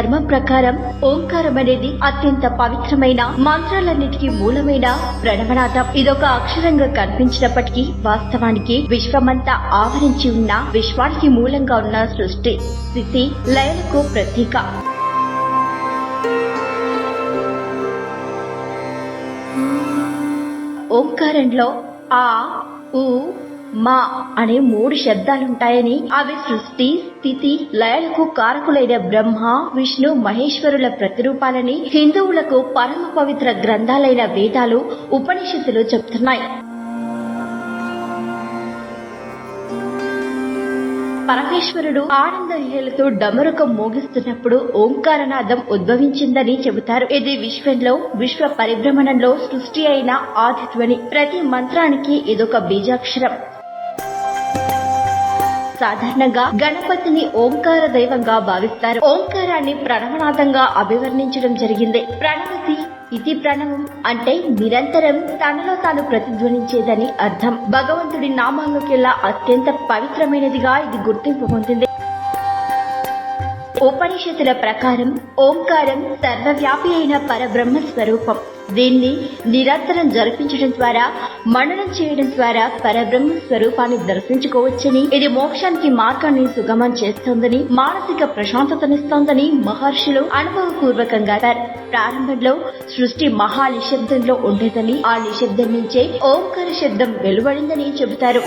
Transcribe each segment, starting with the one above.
ధర్మం ప్రకారం ఓంకారం అనేది అత్యంత పవిత్రమైన మంత్రాలన్నిటికీ మూలమైన ప్రణవనాథం. ఇదొక అక్షరంగా కనిపించినప్పటికీ వాస్తవానికి విశ్వమంతా ఆవరించి ఉన్న, విశ్వానికి మూలంగా ఉన్న సృష్టి, స్థితి, లయలకు ప్రతీక. ఓంకారంలో ఆ, ఉ, మా అనే 3 శబ్దాలుంటాయని, అవి సృష్టి, స్థితి, లయలకు కారకులైన బ్రహ్మ, విష్ణు, మహేశ్వరుల ప్రతిరూపాలని హిందువులకు పరమ పవిత్ర గ్రంథాలైన వేదాలు, ఉపనిషత్తులు చెప్తున్నాయి. పరమేశ్వరుడు ఆనంద విహేలతో డమరుకం మోగిస్తున్నప్పుడు ఓంకారనాదం ఉద్భవించిందని చెబుతారు. ఇది విశ్వంలో, విశ్వ పరిభ్రమణంలో సృష్టి అయిన ఆదిధ్వని. ప్రతి మంత్రానికి ఇదొక బీజాక్షరం. సాధారణంగా గణపతిని ఓంకార దైవంగా భావిస్తారు. ఓంకారాన్ని ప్రణవనాదంగా అభివర్ణించడం జరిగింది. ప్రణవతి, ఇతి ప్రణవం అంటే నిరంతరం తనలో తాను ప్రతిధ్వనించేదని అర్థం. భగవంతుడి నామాల్లోకెల్లా అత్యంత పవిత్రమైనదిగా ఇది గుర్తింపు పొందింది. ఉపనిషత్తుల ప్రకారం ఓంకారం సర్వవ్యాపి అయిన పరబ్రహ్మ స్వరూపం. దీన్ని నిరంతరం జరిపించడం ద్వారా, మననం చేయడం ద్వారా పరబ్రహ్మ స్వరూపాన్ని దర్శించుకోవచ్చని, ఇది మోక్షానికి మార్గాన్ని సుగమం చేస్తోందని, మానసిక ప్రశాంతతనిస్తోందని మహర్షులు అనుభవపూర్వకంగా. ప్రారంభంలో సృష్టి మహా నిశ్శబ్దంలో ఉండేదని, ఆ నిశ్శబ్దం నుంచే ఓంకార శబ్దం వెలువడిందని చెబుతారు.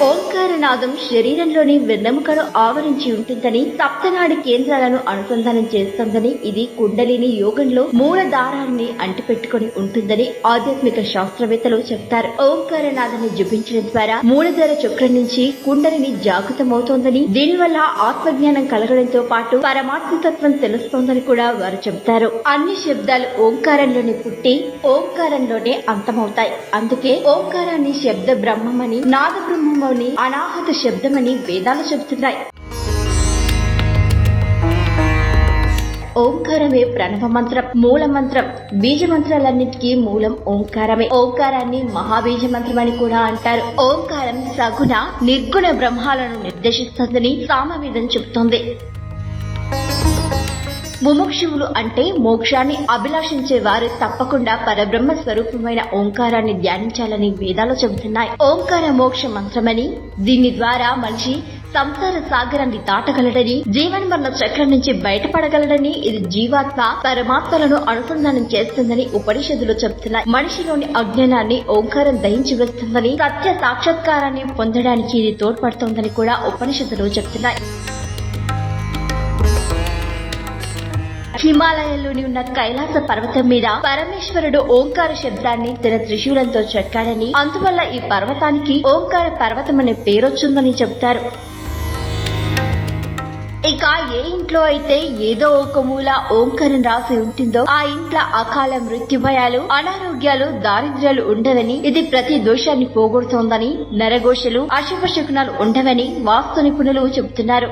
ఓంకారనాదం శరీరంలోని వెన్నెముకను ఆవరించి ఉంటుందని, సప్తనాడి కేంద్రాలను అనుసంధానం చేస్తుందని, ఇది కుండలిని యోగంలో మూలధారాన్ని అంటిపెట్టుకుని ఉంటుందని ఆధ్యాత్మిక శాస్త్రవేత్తలు చెప్తారు. ఓంకారనాదాన్ని జపించడం ద్వారా మూలధార చక్రం నుంచి కుండలిని జాగృతమవుతోందని, దీనివల్ల ఆత్మజ్ఞానం కలగడంతో పాటు పరమాత్మతత్వం తెలుస్తోందని కూడా వారు చెబుతారు. అన్ని శబ్దాలు ఓంకారంలోనే పుట్టి ఓంకారంలోనే అంతమవుతాయి. అందుకే ఓంకారాన్ని శబ్ద బ్రహ్మమని, నాద బ్రహ్మమని, అనాహత శబ్దమని వేదాలు చెబుతున్నాయి. ఓంకారమే ప్రణవ మంత్రం, మూల మంత్రం. బీజ మంత్రాలన్నిటికీ మూలం ఓంకారమే. ఓంకారాన్ని మహాబీజ మంత్రం అని కూడా అంటారు. ఓంకారం సగుణ, నిర్గుణ బ్రహ్మాలను నిర్దేశిస్తుందని సామవేదం చెబుతోంది. ముముక్షువులు అంటే మోక్షాన్ని అభిలాషించే వారు తప్పకుండా పరబ్రహ్మ స్వరూపమైన ఓంకారాన్ని ధ్యానించాలని వేదాలు చెబుతున్నాయి. ఓంకార మోక్ష మంత్రమని, దీని ద్వారా మనిషి సంసార సాగరాన్ని దాటగలడని, జీవన్మరణ చక్రం నుంచి బయటపడగలడని, ఇది జీవాత్మ పరమాత్మలను అనుసంధానం చేస్తుందని ఉపనిషత్తులు చెబుతున్నాయి. మనిషిలోని అజ్ఞానాన్ని ఓంకారం దహించి వేస్తుందని, సత్య సాక్షాత్కారాన్ని పొందడానికి ఇది తోడ్పడుతోందని కూడా ఉపనిషత్తులు చెబుతున్నాయి. హిమాలయాల్లోని ఉన్న కైలాస పర్వతం మీద పరమేశ్వరుడు ఓంకార శబ్దాన్ని తన త్రిశూలంతో చెక్కాడని, అందువల్ల ఈ పర్వతానికి ఓంకార పర్వతం అనే పేరొచ్చిందని చెబుతారు. ఇక ఏ ఇంట్లో అయితే ఏదో ఒక మూల ఓంకారం రాసి ఉంటుందో ఆ ఇంట్లో అకాల మృత్యుభయాలు, అనారోగ్యాలు, దారిద్ర్యాలు ఉండవని, ఇది ప్రతి దోషాన్ని పోగొడుతోందని, నరఘోషలు, అశుభ శకునాలు ఉండవని వాస్తు నిపుణులు చెబుతున్నారు.